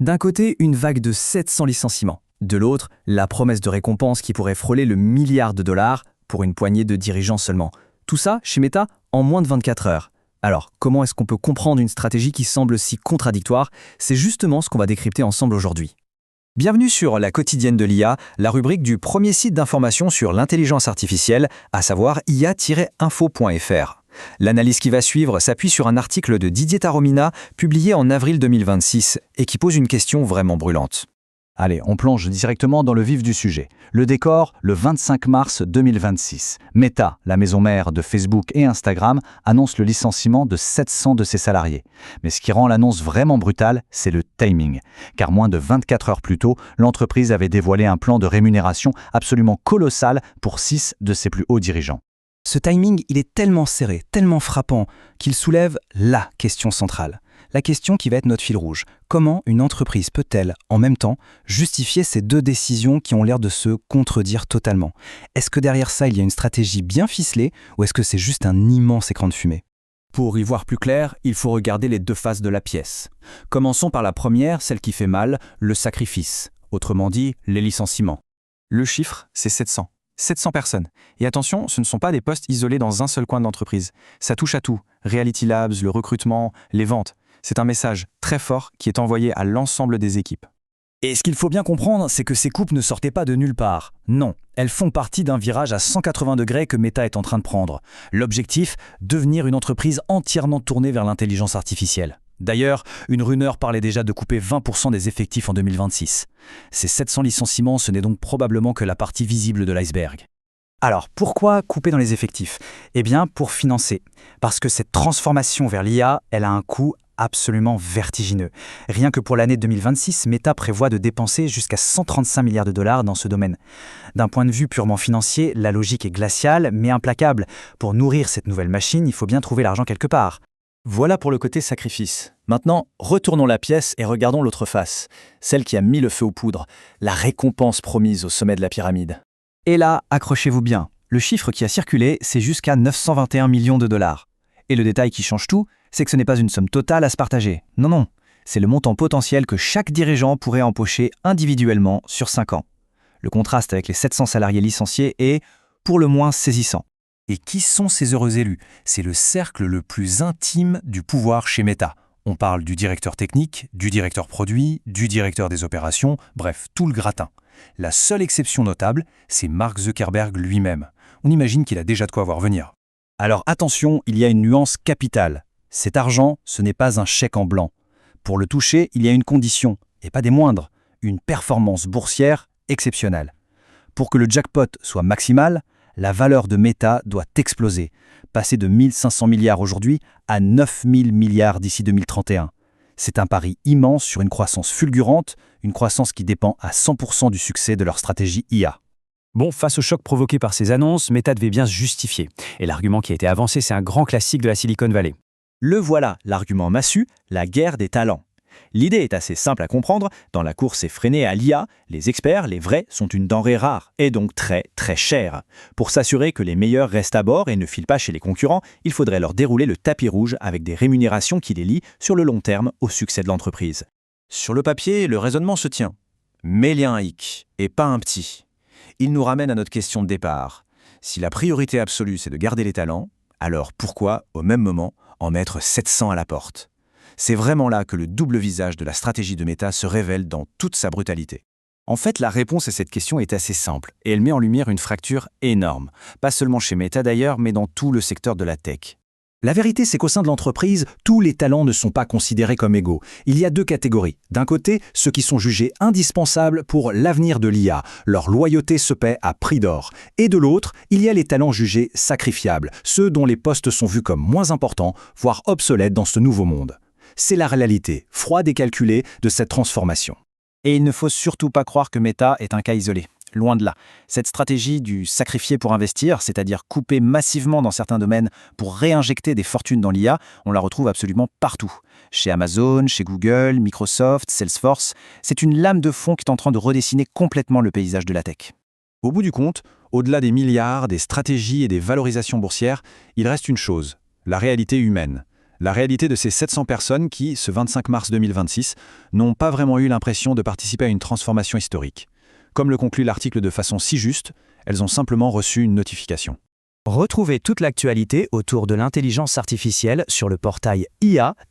D'un côté, une vague de 700 licenciements. De l'autre, la promesse de récompense qui pourrait frôler le milliard de dollars pour une poignée de dirigeants seulement. Tout ça, chez Meta, en moins de 24 heures. Alors, comment est-ce qu'on peut comprendre une stratégie qui semble si contradictoire? C'est justement ce qu'on va décrypter ensemble aujourd'hui. Bienvenue sur La Quotidienne de l'IA, la rubrique du premier site d'information sur l'intelligence artificielle, à savoir ia-info.fr. L'analyse qui va suivre s'appuie sur un article de Didier Taromina publié en avril 2026 et qui pose une question vraiment brûlante. Allez, on plonge directement dans le vif du sujet. Le décor, le 25 mars 2026. Meta, la maison mère de Facebook et Instagram, annonce le licenciement de 700 de ses salariés. Mais ce qui rend l'annonce vraiment brutale, c'est le timing. Car moins de 24 heures plus tôt, l'entreprise avait dévoilé un plan de rémunération absolument colossal pour 6 de ses plus hauts dirigeants. Ce timing, il est tellement serré, tellement frappant, qu'il soulève la question centrale. La question qui va être notre fil rouge. Comment une entreprise peut-elle, en même temps, justifier ces deux décisions qui ont l'air de se contredire totalement? Est-ce que derrière ça, il y a une stratégie bien ficelée ou est-ce que c'est juste un immense écran de fumée? Pour y voir plus clair, il faut regarder les deux faces de la pièce. Commençons par la première, celle qui fait mal, le sacrifice. Autrement dit, les licenciements. Le chiffre, c'est 700. 700 personnes. Et attention, ce ne sont pas des postes isolés dans un seul coin de l'entreprise. Ça touche à tout. Reality Labs, le recrutement, les ventes. C'est un message très fort qui est envoyé à l'ensemble des équipes. Et ce qu'il faut bien comprendre, c'est que ces coupes ne sortaient pas de nulle part. Non, elles font partie d'un virage à 180 degrés que Meta est en train de prendre. L'objectif, devenir une entreprise entièrement tournée vers l'intelligence artificielle. D'ailleurs, une rumeur parlait déjà de couper 20% des effectifs en 2026. Ces 700 licenciements, ce n'est donc probablement que la partie visible de l'iceberg. Alors, pourquoi couper dans les effectifs? Eh bien, pour financer. Parce que cette transformation vers l'IA, elle a un coût absolument vertigineux. Rien que pour l'année 2026, Meta prévoit de dépenser jusqu'à 135 milliards de dollars dans ce domaine. D'un point de vue purement financier, la logique est glaciale, mais implacable. Pour nourrir cette nouvelle machine, il faut bien trouver l'argent quelque part. Voilà pour le côté sacrifice. Maintenant, retournons la pièce et regardons l'autre face, celle qui a mis le feu aux poudres, la récompense promise au sommet de la pyramide. Et là, accrochez-vous bien. Le chiffre qui a circulé, c'est jusqu'à 921 millions de dollars. Et le détail qui change tout, c'est que ce n'est pas une somme totale à se partager. Non, c'est le montant potentiel que chaque dirigeant pourrait empocher individuellement sur 5 ans. Le contraste avec les 700 salariés licenciés est, pour le moins, saisissant. Et qui sont ces heureux élus? C'est le cercle le plus intime du pouvoir chez Meta. On parle du directeur technique, du directeur produit, du directeur des opérations, bref, tout le gratin. La seule exception notable, c'est Mark Zuckerberg lui-même. On imagine qu'il a déjà de quoi voir venir. Alors attention, il y a une nuance capitale. Cet argent, ce n'est pas un chèque en blanc. Pour le toucher, il y a une condition, et pas des moindres, une performance boursière exceptionnelle. Pour que le jackpot soit maximal, la valeur de Meta doit exploser, passer de 1500 milliards aujourd'hui à 9000 milliards d'ici 2031. C'est un pari immense sur une croissance fulgurante, une croissance qui dépend à 100% du succès de leur stratégie IA. Bon, face au choc provoqué par ces annonces, Meta devait bien se justifier. Et l'argument qui a été avancé, c'est un grand classique de la Silicon Valley. Le voilà, l'argument massu, la guerre des talents. L'idée est assez simple à comprendre, dans la course effrénée à l'IA, les experts, les vrais, sont une denrée rare, et donc très très chère. Pour s'assurer que les meilleurs restent à bord et ne filent pas chez les concurrents, il faudrait leur dérouler le tapis rouge avec des rémunérations qui les lient sur le long terme au succès de l'entreprise. Sur le papier, le raisonnement se tient. Mais il y a un hic, et pas un petit. Il nous ramène à notre question de départ. Si la priorité absolue c'est de garder les talents, alors pourquoi, au même moment, en mettre 700 à la porte? C'est vraiment là que le double visage de la stratégie de Meta se révèle dans toute sa brutalité. En fait, la réponse à cette question est assez simple, et elle met en lumière une fracture énorme. Pas seulement chez Meta d'ailleurs, mais dans tout le secteur de la tech. La vérité, c'est qu'au sein de l'entreprise, tous les talents ne sont pas considérés comme égaux. Il y a deux catégories. D'un côté, ceux qui sont jugés indispensables pour l'avenir de l'IA. Leur loyauté se paie à prix d'or. Et de l'autre, il y a les talents jugés sacrifiables, ceux dont les postes sont vus comme moins importants, voire obsolètes dans ce nouveau monde. C'est la réalité, froide et calculée, de cette transformation. Et il ne faut surtout pas croire que Meta est un cas isolé. Loin de là. Cette stratégie du sacrifier pour investir, c'est-à-dire couper massivement dans certains domaines pour réinjecter des fortunes dans l'IA, on la retrouve absolument partout. Chez Amazon, chez Google, Microsoft, Salesforce, c'est une lame de fond qui est en train de redessiner complètement le paysage de la tech. Au bout du compte, au-delà des milliards, des stratégies et des valorisations boursières, il reste une chose, la réalité humaine. La réalité de ces 700 personnes qui, ce 25 mars 2026, n'ont pas vraiment eu l'impression de participer à une transformation historique. Comme le conclut l'article de façon si juste, elles ont simplement reçu une notification. Retrouvez toute l'actualité autour de l'intelligence artificielle sur le portail ia-info.fr.